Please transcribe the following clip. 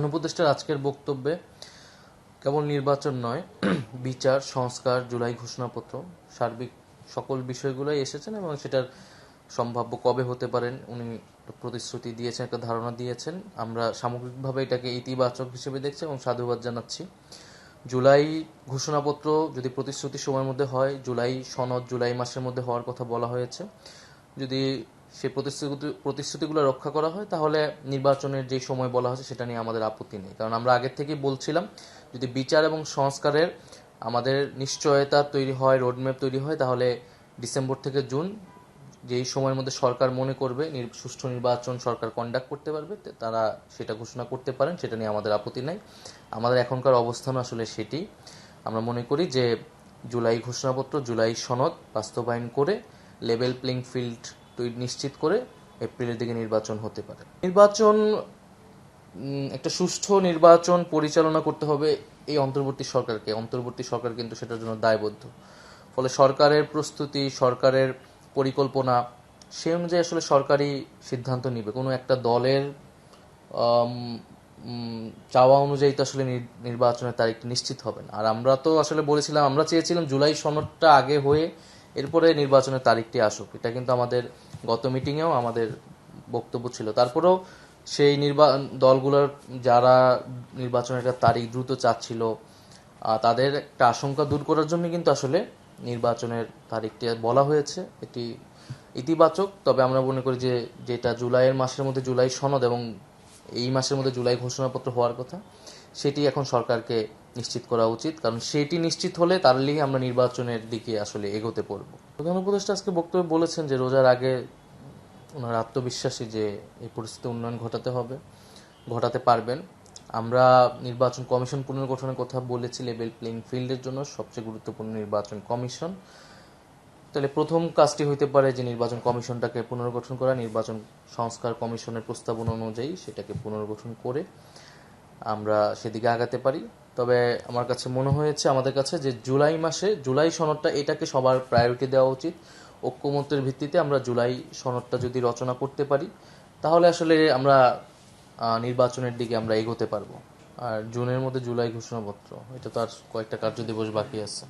প্রধান উপদেষ্টার আজকের বক্তব্যে কেবল নির্বাচন নয়, বিচার, সংস্কার, জুলাই ঘোষণাপত্র, সার্বিক সকল বিষয়গুলোই এসেছেন এবং সেটার সম্ভাব্য কবে হতে পারেন উনি প্রতিশ্রুতি দিয়েছেন, একটা ধারণা দিয়েছেন। আমরা সামগ্রিকভাবে এটাকে ইতিবাচক হিসেবে দেখছি এবং সাধুবাদ জানাচ্ছি। জুলাই ঘোষণাপত্র যদি প্রতিশ্রুতির সময়ের মধ্যে হয়, জুলাই সনদ জুলাই মাসের মধ্যে হওয়ার কথা বলা হয়েছে, যদি সেই প্রতিশ্রুতিগুলো রক্ষা করা হয় তাহলে নির্বাচনের যে সময় বলা হয়েছে সেটা নিয়ে আমাদের আপত্তি নেই। কারণ আমরা আগের থেকেই বলছিলাম যদি বিচার এবং সংস্কারের আমাদের নিশ্চয়তা তৈরি হয়, রোডম্যাপ তৈরি হয়, তাহলে ডিসেম্বর থেকে জুন যেই সময়ের মধ্যে সরকার মনে করবে সুষ্ঠু নির্বাচন সরকার কন্ডাক্ট করতে পারবে, তারা সেটা ঘোষণা করতে পারেন, সেটা নিয়ে আমাদের আপত্তি নাই। আমাদের এখনকার অবস্থান আসলে সেটি। আমরা মনে করি যে জুলাই ঘোষণাপত্র, জুলাই সনদ বাস্তবায়ন করে লেভেল প্লেইং ফিল্ড নিশ্চিত করে এপ্রিলের দিকে নির্বাচন হতে পারে। নির্বাচন, একটা সুষ্ঠু নির্বাচন পরিচালনা করতে হবে এই অন্তর্বর্তী সরকার কিন্তু সেটার জন্য দায়বদ্ধ। ফলে সরকারের প্রস্তুতি, সরকারের পরিকল্পনা সে অনুযায়ী আসলে সরকারি সিদ্ধান্ত নিবে। কোনো একটা দলের চাওয়া অনুযায়ী তো আসলে নির্বাচনের তারিখটা নিশ্চিত হবে না। আর আমরা তো আসলে বলেছিলাম, আমরা চেয়েছিলাম জুলাই সনদটা আগে হয়ে এরপরে নির্বাচনের তারিখটি আসুক। এটা কিন্তু আমাদের গত মিটিংয়েও আমাদের বক্তব্য ছিল। তারপরেও সেই দলগুলোর যারা নির্বাচনের একটা তারিখ দ্রুত চাচ্ছিল, তাদের একটা আশঙ্কা দূর করার জন্য কিন্তু আসলে নির্বাচনের তারিখটি বলা হয়েছে। এটি ইতিবাচক। তবে আমরা মনে করি যে যেটা জুলাইয়ের মাসের মধ্যে জুলাই সনদ এবং এই মাসের মধ্যে জুলাই ঘোষণাপত্র হওয়ার কথা, সেটি এখন সরকারকে নিশ্চিত করা উচিত। কারণ সেটি নিশ্চিত হলে তাহলেই আমরা নির্বাচনের দিকে আসলে এগোতে পারবো। প্রধান উপদেষ্টা আজকে বক্তব্যে বলেছেন যে রোজার আগে ওনার আত্মবিশ্বাসী যে এই পরিস্থিতি উন্নয়ন ঘটাতে পারবেন। আমরা নির্বাচন কমিশন পুনর্গঠনের কথা বলেছি, লেভেল প্লেইং ফিল্ডের জন্য সবচেয়ে গুরুত্বপূর্ণ নির্বাচন কমিশন। তাহলে প্রথম কাজটি হইতে পারে যে নির্বাচন কমিশনটাকে পুনর্গঠন করা, নির্বাচন সংস্কার কমিশনের প্রস্তাবনা অনুযায়ী সেটাকে পুনর্গঠন করে আমরা সেদিকে আগাতে পারি। তবে আমার কাছে মনে হয়েছে, আমাদের কাছে, যে জুলাই মাসে জুলাই সনদটা এটাকে সবার প্রায়োরিটি দেওয়া উচিত। ঐক্যমত্যের ভিত্তিতে আমরা জুলাই সনদটা যদি রচনা করতে পারি তাহলে আসলে আমরা নির্বাচনের দিকে আমরা এগোতে পারবো। আর জুনের মধ্যে জুলাই ঘোষণাপত্র, এটা তো আর কয়েকটা কার্যদিবস বাকি আছে।